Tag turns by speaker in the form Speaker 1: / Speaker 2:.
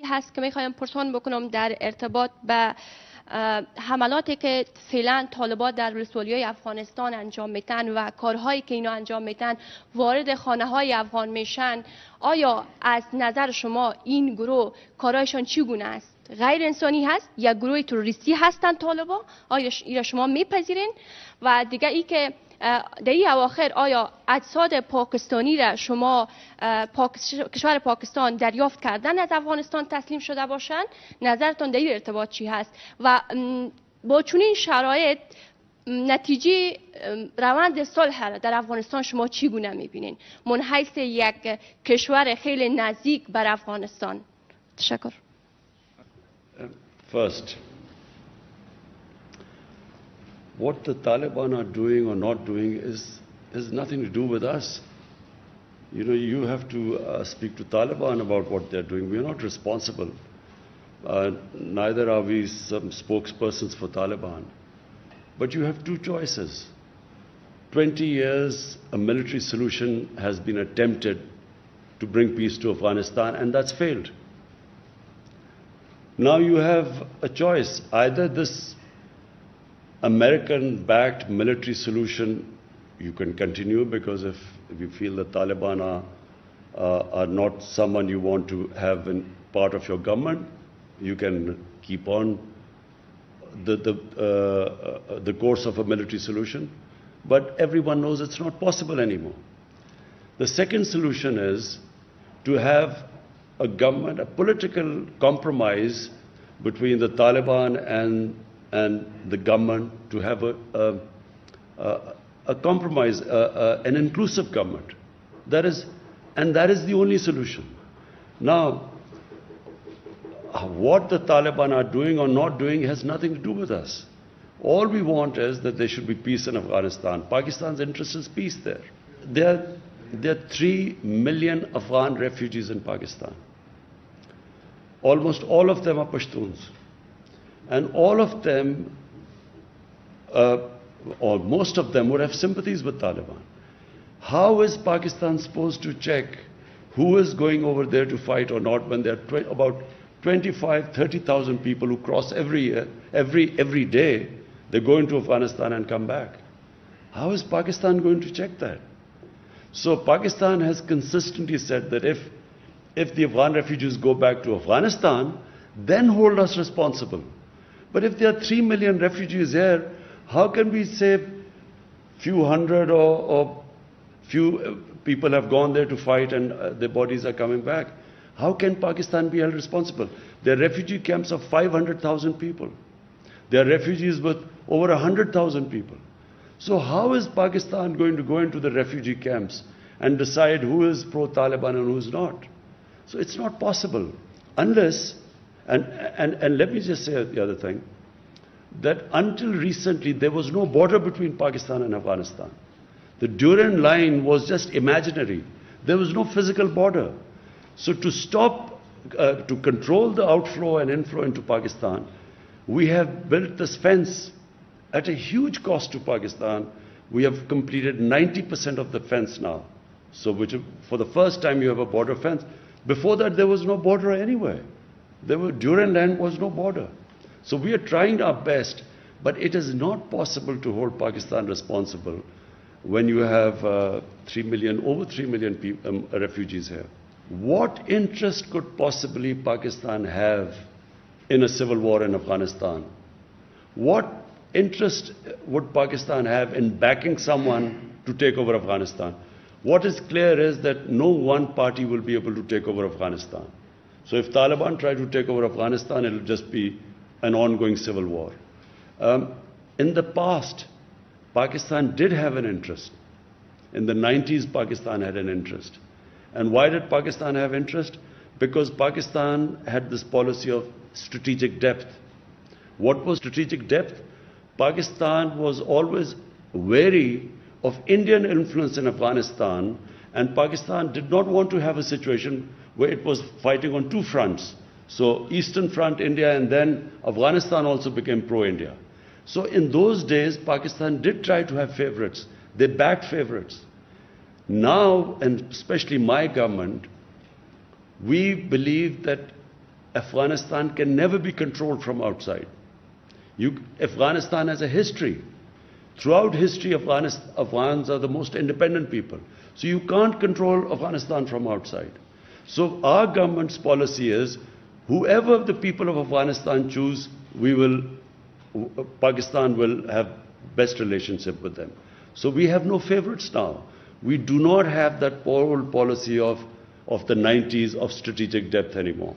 Speaker 1: هست که میخوایم پرسان بکنم در ارتباط به حملاتی که فعلا طالبان در ولسوالی‌های افغانستان انجام میتن و کارهایی که اینا انجام میتن وارد خانه های افغان میشن. آیا از نظر شما این گروه کارهایشان چگونه است؟ غیر انسانی هست یا گروه تروریستی هستند طالبان؟ آیا اینا شما میپذیرین؟ و دیگه ای که در این اواخر آیا اجساد پاکستانی را شما کشور پاکستان دریافت کردن از افغانستان تسلیم شده باشند؟ نظرتان در این ارتباط چی هست؟ و با چنین شرایط نتیجه روند صلح در افغانستان شما چگونه میبینین من حیث یک کشور خیلی نزدیک بر افغانستان؟ تشکر.
Speaker 2: First, what the Taliban are doing or not doing has nothing to do with us. You know, you have to speak to Taliban about what they're doing. We are not responsible. Neither are we some spokespersons for Taliban. But you have two choices. 20 years, a military solution has been attempted to bring peace to Afghanistan, and that's failed. Now you have a choice. Either this American-backed military solution, you can continue, because if you feel the Taliban are not someone you want to have in part of your government, you can keep on the course of a military solution. But everyone knows it's not possible anymore. The second solution is to have a government, a political compromise between the Taliban and the government, to have a compromise, an inclusive government. That is the only solution. Now, what the Taliban are doing or not doing has nothing to do with us. All we want is that there should be peace in Afghanistan. Pakistan's interest is peace there. There are 3 million Afghan refugees in Pakistan. Almost all of them are Pashtuns. And all of them, or most of them, would have sympathies with Taliban. How is Pakistan supposed to check who is going over there to fight or not when there are about 25, 30,000 people who cross every year, every day? They go into Afghanistan and come back. How is Pakistan going to check that? So Pakistan has consistently said that if the Afghan refugees go back to Afghanistan, then hold us responsible. But if there are 3 million refugees here, how can we say few hundred or few people have gone there to fight and their bodies are coming back? How can Pakistan be held responsible? There are refugee camps of 500,000 people. There are refugees with over 100,000 people. So how is Pakistan going to go into the refugee camps and decide who is pro-Taliban and who is not? So it's not possible unless, and let me just say the other thing, that until recently there was no border between Pakistan and Afghanistan. The Durand line was just imaginary. There was no physical border. So to stop, to control the outflow and inflow into Pakistan, we have built this fence at a huge cost to Pakistan. We have completed 90% of the fence now. So for the first time you have a border fence. Before that there was no border anywhere. Durand line was no border. So we are trying our best, but it is not possible to hold Pakistan responsible when you have over 3 million refugees here. What interest could possibly Pakistan have in a civil war in Afghanistan? What interest would Pakistan have in backing someone to take over Afghanistan? What is clear is that no one party will be able to take over Afghanistan. So if Taliban try to take over Afghanistan, it will just be an ongoing civil war. In the past, Pakistan did have an interest. In the 90s, Pakistan had an interest. And why did Pakistan have interest? Because Pakistan had this policy of strategic depth. What was strategic depth? Pakistan was always wary of Indian influence in Afghanistan, and Pakistan did not want to have a situation where it was fighting on two fronts. So Eastern Front, India, and then Afghanistan also became pro-India. So in those days, Pakistan did try to have favorites. They backed favorites. Now, and especially my government, we believe that Afghanistan can never be controlled from outside. Afghanistan has a history. Throughout history, Afghans are the most independent people. So you can't control Afghanistan from outside. So our government's policy is, whoever the people of Afghanistan choose, Pakistan will have best relationship with them. So we have no favorites now. We do not have that old policy of the 90s of strategic depth anymore.